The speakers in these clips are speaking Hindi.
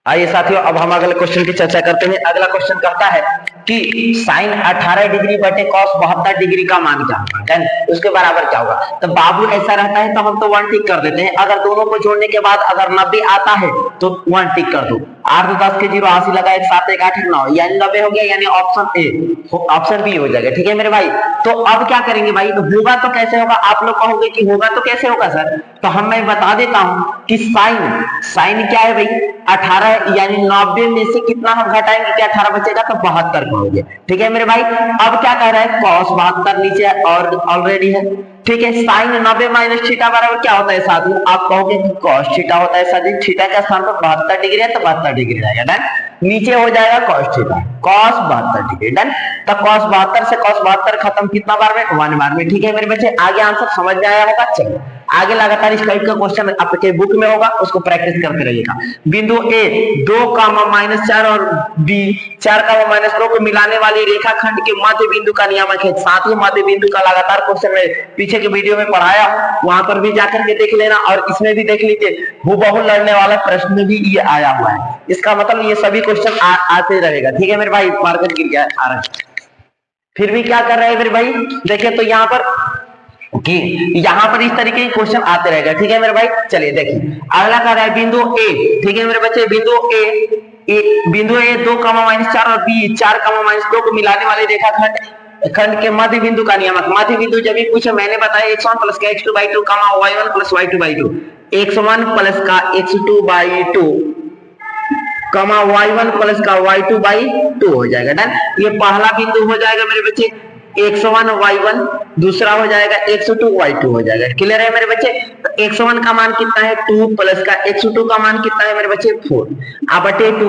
आइए साथियों, अब हम अगले क्वेश्चन की चर्चा करते हैं। अगला क्वेश्चन कहता है कि साइन 18 डिग्री बटे कॉस 72 डिग्री का मान क्या होगा, देन उसके बराबर क्या होगा। तो बाबू ऐसा रहता है तो हम तो 1 टिक कर देते हैं। अगर दोनों को जोड़ने के बाद अगर 90 आता है तो 1 टिक कर दो। 8 तो 10 के 0 80 लगा, 1 7 1 8 1 9 यानी 90 हो गया, यानी ऑप्शन ए ऑप्शन बी हो जाएगा। ठीक है मेरे भाई, तो अब क्या करेंगे भाई, तो होगा तो कैसे होगा, आप लोग कहोगे कि होगा तो कैसे होगा सर, तो हम मैं बता देता हूं कि साइन साइन क्या है भाई, 18 यानी 90 में से कितना हम घटाएंगे कि 18 बचेगा, तो 72 कहोगे। ठीक है मेरे भाई, अब क्या कह रहा है, कॉस 72 नीचे और ऑलरेडी है। ठीक है, साइन 90 माइनस थीटा बराबर क्या होता है साथियों, आप कहोगे कि कॉस थीटा होता है। साथियों थीटा का स्थान पर 72 डिग्री है तो 72 डिग्री रहेगा, डन। नीचे हो जाएगा cos theta, cos 72 degree, done. तो कॉस 72 से कॉस 72 खत्म कितना बार में, 1 बार में। ठीक है मेरे बच्चे, आगे आंसर समझ में आया होगा। चलो आगे लगातार इस टाइप का क्वेश्चन आपके बुक में होगा, उसको प्रैक्टिस करते रहिएगा। बिंदु ए 2 -4 और बी 4 -2 को मिलाने वाली रेखाखंड के मध्य बिंदु का नियामक है। साथ ही मध्य बिंदु का लगातार क्वेश्चन में पीछे के वीडियो में पढ़ाया हूं, वहां पर भी जाकर के देख लेना, और इसमें भी देख लीजिए, हूबहू लड़ने वाला प्रश्न भी ये आया हुआ है। इसका मतलब ये सभी क्वेश्चन आते रहेगा। ठीक है मेरे भाई, मार्केट गिर गया आ रहा है, फिर भी क्या कर रहे हैं मेरे भाई, देखिए तो यहाँ पर कि यहाँ पर इस तरीके के क्वेश्चन आते रहेगा। ठीक है मेरे भाई, चलिए देखिए अगला कर रहा है बिंदु ए। ठीक है मेरे बच्चे, बिंदु ए 2 -4 और बी 4 -2 को मिलाने वाले रेखाखंड खंड के मध्य बिंदु का नियामक। मध्य बिंदु जब भी पूछे मैंने बताया x1 प्लस का x2/2 y1 plus y2/2, x1 plus का x2/2 y1 प्लस का y2/2 हो जाएगा, डन। ये पहला बिंदु हो जाएगा मेरे बच्चे x1 y1, दूसरा हो जाएगा x2 y2 हो जाएगा। क्लियर है मेरे बच्चे, तो x1 का मान कितना है 2 प्लस का x2 का मान कितना है मेरे बच्चे 4 अब बटे 2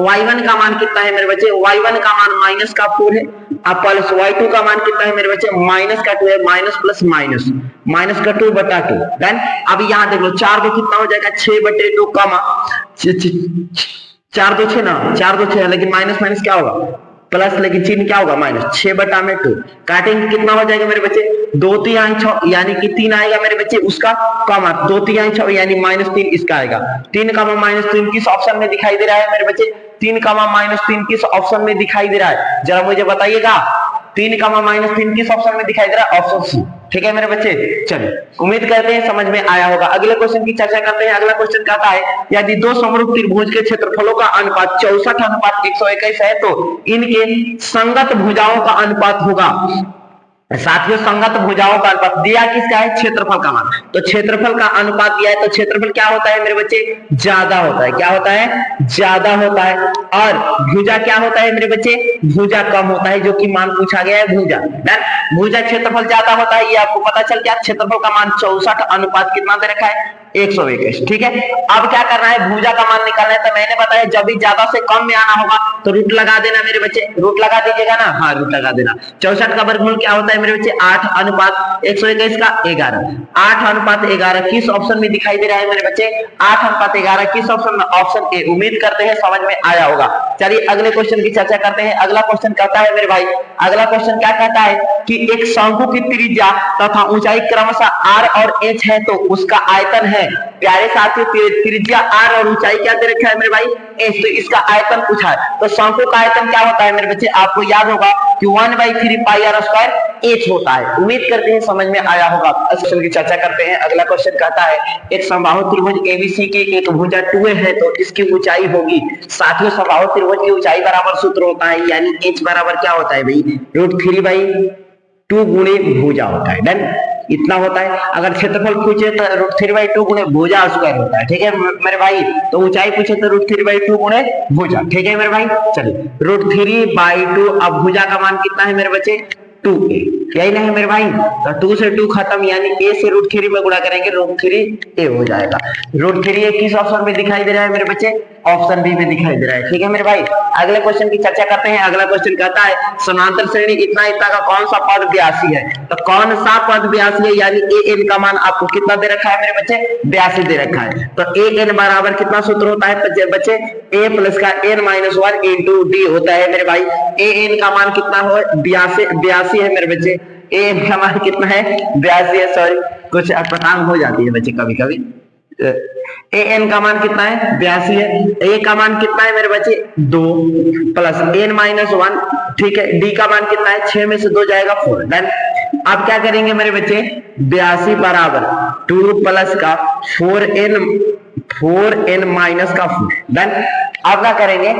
y1 का मान कितना है मेरे बच्चे, y1 का मान माइनस का 4 है, अब प्लस y2 का मान कितना है मेरे बच्चे माइनस का 2 है, माइनस प्लस माइनस माइनस का 2 बटा 2, डन। अब यहाँ देख लो 4 को कितना हो जाएगा 6 बटे 2 4 2 6 ना, 4 2 6, लेकिन माइनस माइनस क्या होगा प्लस, लेकिन चिन्ह क्या होगा माइनस, 6 बटा में 2 काटेंगे कितना हो जाएगा मेरे बच्चे 2 3 6 यानी कि 3 आएगा मेरे बच्चे, उसका कॉमा 2 3 6 यानी -3 इसका आएगा। 3 -3 किस ऑप्शन में दिखाई दे रहा है मेरे बच्चे, 3 -3 किस ऑप्शन में दिखाई दे रहा है, जरा मुझे बताइएगा। 3 -3 किस ऑप्शन में दिखाई दे रहा है, ऑप्शन सी। ठीक है मेरे बच्चे, चलिए उम्मीद करते हैं समझ में आया होगा। अगले क्वेश्चन की चर्चा करते हैं। अगला क्वेश्चन कहता है यदि दो समरूप त्रिभुज के क्षेत्रफलों का अनुपात 64:121 है तो इनके संगत भुजाओं का अनुपात होगा। साथियों संगत भुजाओं का अनुपात दिया किसका है, क्षेत्रफल का मान, तो क्षेत्रफल का अनुपात दिया है, तो क्षेत्रफल क्या होता है मेरे बच्चे ज्यादा होता है, क्या होता है ज्यादा होता है, और भुजा क्या होता है मेरे बच्चे, भुजा कम होता है, जो कि मान पूछा गया है भुजा, भुजा क्षेत्रफल ज्यादा होता है, ये आपको पता चल गया। क्षेत्रफल का मान 64 अनुपात कितना दे रखा है 121। ठीक है, अब क्या करना है, भुजा का मान निकालना है, तो मैंने बताया जब भी ज्यादा से कम में आना होगा तो रूट लगा देना मेरे बच्चे, रूट लगा दीजिएगा ना, हाँ रूट लगा देना। 64 का वर्गमूल क्या होता है मेरे बच्चे 8 अनुपात 121 का 11, 8 अनुपात 11 किस ऑप्शन में दिखाई दे रहा है मेरे बच्चे, 8 अनुपात 11 किस ऑप्शन में, ऑप्शन ए। उम्मीद करते हैं समझ में आया होगा। चलिए अगले क्वेश्चन की चर्चा करते हैं। अगला क्वेश्चन कहता है मेरे भाई, अगला क्वेश्चन क्या कहता है कि एक शंकु की त्रिज्या तथा ऊंचाई क्रमशः r और h है तो उसका आयतन है। प्यारे साथियों त्रिज्या r और ऊंचाई क्या दे रखा है मेरे भाई h, तो इसका आयतन पूछा है। तो शंकु का आयतन क्या होता है मेरे बच्चे, आपको याद होगा कि 1/3 πr² h होता है। उम्मीद करते हैं समझ में आया होगा। क्वेश्चन की चर्चा करते हैं। अगला क्वेश्चन कहता है एक समबाहु त्रिभुज एबीसी की एक भुजा 2a है तो इसकी ऊंचाई होगी। साथियों समबाहु त्रिभुज की ऊंचाई बराबर सूत्र होता है, यानी h बराबर क्या होता है भाई √3/2 गुणे भुजा होता है, डन। इतना होता है। अगर क्षेत्रफल पूछे तो √3/2 गुणे भुजा स्क्वायर होता है। ठीक है मेरे भाई, तो ऊंचाई पूछे तो √3/2 गुणे भुजा। ठीक है मेरे भाई, चलिए √3/2, अब भुजा का मान कितना है मेरे बच्चे 2a, यही नहीं मेरे भाई, तो 2 से 2 खत्म, यानी a से √3 में गुणा करेंगे √3a हो जाएगा। √3a किस ऑप्शन में दिखाई दे रहा है मेरे बच्चे, ऑप्शन बी में दिखाई दे रहा है। ठीक है मेरे भाई, अगले क्वेश्चन की चर्चा करते हैं। अगला क्वेश्चन कहता है समांतर श्रेणी इतना इतना का कौन सा पद ब्यासी है, तो कौन सा पद ब्यासी है, यानी a n का मान आपको कितना दे रखा है मेरे बच्चे 82 दे रखा है। तो a n बराबर कितना सूत्र होता है बच्चे a प्लस का n-1 इंटू d होता है मेरे भाई। a n का मान कितना हो 82 है मेरे बच्चे, a n का मान कितना है 82 है, सॉरी कुछ पटांग हो जाती है बच्चे कभी कभी, ए एन का मान कितना है 82 है, ए का मान कितना है मेरे बच्चे 2 प्लस एन माइनस 1, ठीक है। डी का मान कितना है 6 में से 2 जाएगा 4, डन। अब क्या करेंगे मेरे बच्चे 82 बराबर 2 प्लस का 4n माइनस का 4, डन। अब क्या करेंगे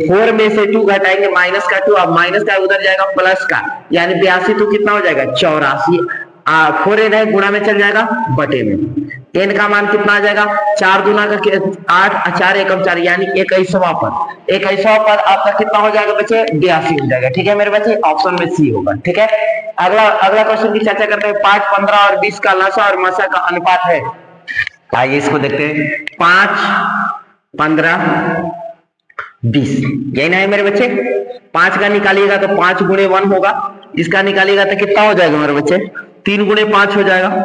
4 में से 2 घटाएंगे माइनस का 2, अब माइनस का उधर जाएगा प्लस का, यानी 82 तो कितना हो जाएगा 84, 4n है गुणा में चल जाएगा बटे में, n का मान कितना आ जाएगा 4 दूना का 8, 4 एकम 4 यानी 21वां पद आपका कितना हो जाएगा बच्चे 82 हो जाएगा, ठीक है मेरे बच्चे। ऑप्शन में सी होगा, ठीक है। अगला क्वेश्चन की चर्चा करते हैं। 5, 15 और 20 का लसा और मसा का अनुपात है। आइए इसको देखते हैं। 5, 15, 20 यही ना है मेरे बच्चे। 5 का निकालिएगा तो 5 गुणे 1 होगा, इसका निकालिएगा तो कितना हो जाएगा मेरे बच्चे 3 गुणे 5 हो जाएगा।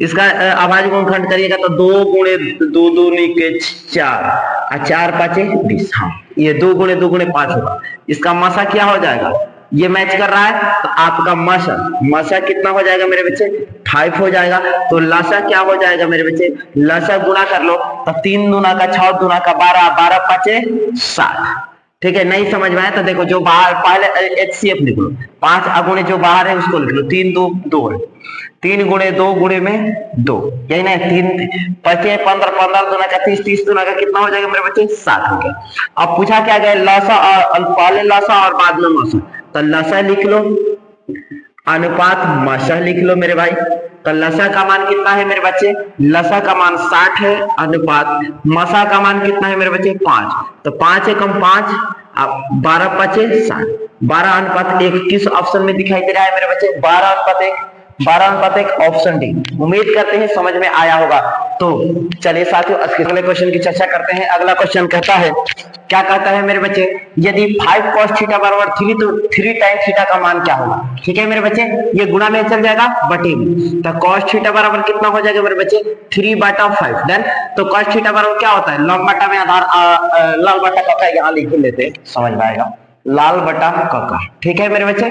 इसका अभाज्य गुणनखंड करिएगा तो 2 गुणे 2 दूनी के 4 और 4 5 20, हाँ ये 2 गुणे 5 होगा। इसका मसा क्या हो जाएगा, ये मैच कर रहा है तो आपका मसा कितना हो जाएगा मेरे बच्चे 5 हो जाएगा। तो लसा क्या हो जाएगा मेरे बच्चे, लसा गुणा कर लो तो 3 दूना का 6 दूना का 12, 12 5 7, ठीक है। नहीं समझ में आया तो देखो जो बाहर पहले HCF लिख लो, 5 अगुणे जो बाहर है उसको लिख लो, 3 2 2 है, 3 गुणे 2 गुणे में 2, यही ना 3 5 15, 15 दूना का 30, 30 दूना का कितना हो जाएगा मेरे बच्चे 7 हो गया। अब पूछा क्या गया लसा और पहले लसा और बाद में मसा, तो लसा लिख लो अनुपात मसा लिख लो मेरे भाई। तो लसा का मान कितना है मेरे बच्चे, लसा का मान 60 है, अनुपात मसा का मान कितना है मेरे बच्चे 5, तो 5 एकम 5, 12 5 7, 12 अनुपात 1 किस ऑप्शन में दिखाई दे रहा है मेरे बच्चे 12 अनुपात 1, 12 अनुपात 1 ऑप्शन डी। उम्मीद करते हैं समझ में आया होगा। तो चलिए साथियों अगले क्वेश्चन की चर्चा करते हैं। अगला क्वेश्चन कहता है, क्या कहता है मेरे बच्चे, यदि 5 cos थीटा बराबर 3 तो 3 tan थीटा का मान क्या होगा, ठीक है मेरे बच्चे। ये गुणा में चल जाएगा बटे में, तो cos थीटा बराबर कितना हो जाएगा मेरे बच्चे 3/5, डन। तो cos थीटा बराबर क्या होता है लॉग बटा में आधार, लाल बटा का यहाँ लिख लेते हैं समझ में आएगा, लाल बटा कका, ठीक है मेरे बच्चे।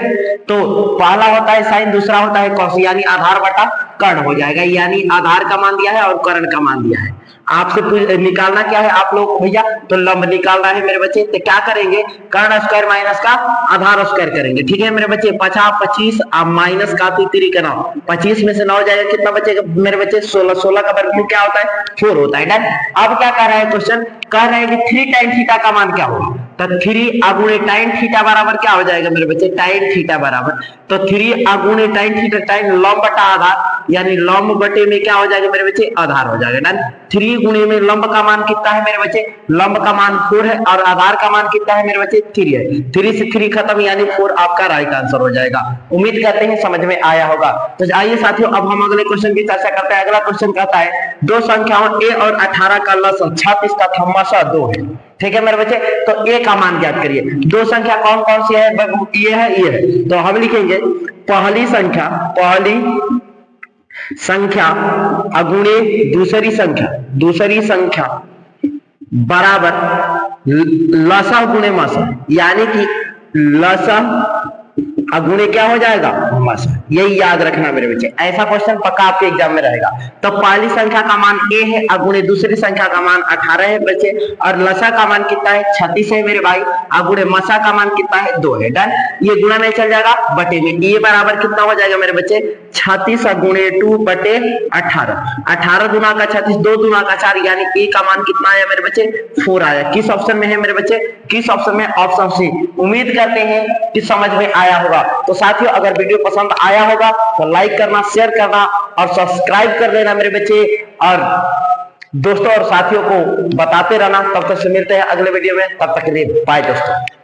तो पहला होता है साइन, दूसरा होता है कॉस, यानी आधार बटा कर्ण हो जाएगा, यानी आधार का मान दिया है और कर्ण का मान दिया है। आपसे निकालना क्या है आप लोग भैया, तो लंब निकालना है मेरे बच्चे। तो क्या करेंगे कर्ण स्क्वायर माइनस का आधार स्क्वायर करेंगे, ठीक है मेरे बच्चे। 50 25 आप माइनस का 3 का 9, 25 में से 9 जाएगा कितना बचेगा मेरे बच्चे 16, 16 का वर्गमूल क्या होता है 4 होता है, डन। अब क्या कह रहा है क्वेश्चन, कह रहे हैं कि 3 tan थीटा का मान क्या होगा, तो 3 अगुणे tan थीटा बराबर क्या हो जाएगा मेरे बच्चे tan थीटा बराबर, तो 3 अगुणे tan थीटा, tan लंब बटा आधार, यानी लंब बटे में क्या हो जाएगा मेरे बच्चे आधार हो जाएगा, डन। 3 गुणे में लंब का मान कितना है मेरे बच्चे, लंब का मान 4 है और आधार का मान कितना है मेरे बच्चे 3 है, 3 से 3 खत्म यानी 4 आपका राइट आंसर हो जाएगा। उम्मीद करते हैं समझ में आया होगा। तो आइए साथियों अब हम अगले क्वेश्चन की चर्चा करते हैं। अगला क्वेश्चन कहता है, दो संख्याओं a और 18 का लसाअ 36 का थम्मासा 2 है, ठीक है मेरे बच्चे। तो a का मान ज्ञात करिए। दो संख्या कौन कौन सी है, ये है, तो हम लिखेंगे पहली संख्या अगुणे दूसरी संख्या बराबर लसा गुणे मसा, यानी कि लसा अगुणे क्या हो जाएगा मसा, यही याद रखना मेरे बच्चे। ऐसा क्वेश्चन पक्का आपके एग्जाम में रहेगा। तो पहली संख्या का मान a है, अगुणे दूसरी संख्या का मान 18 है बच्चे, और लसा का मान कितना है 36 है मेरे भाई, अगुणे मसा का मान कितना है 2 है, डन। ये गुणा में चल जाएगा बटे में, ये बराबर कितना हो जाएगा मेरे बच्चे 36 गुणे 2 बटे 18, 18 दुना का 36, 2 दुना का 4, यानी a का मान कितना आया मेरे बच्चे 4 आया। किस ऑप्शन में है मेरे बच्चे, किस ऑप्शन में, ऑप्शन सी। उम्मीद करते हैं कि समझ में आया होगा। तो साथियों अगर वीडियो पसंद आया होगा तो लाइक करना, शेयर करना और सब्सक्राइब कर लेना मेरे बच्चे, और दोस्तों और साथियों को बताते रहना। तब तक से मिलते हैं अगले वीडियो में, तब तक के लिए बाय दोस्तों।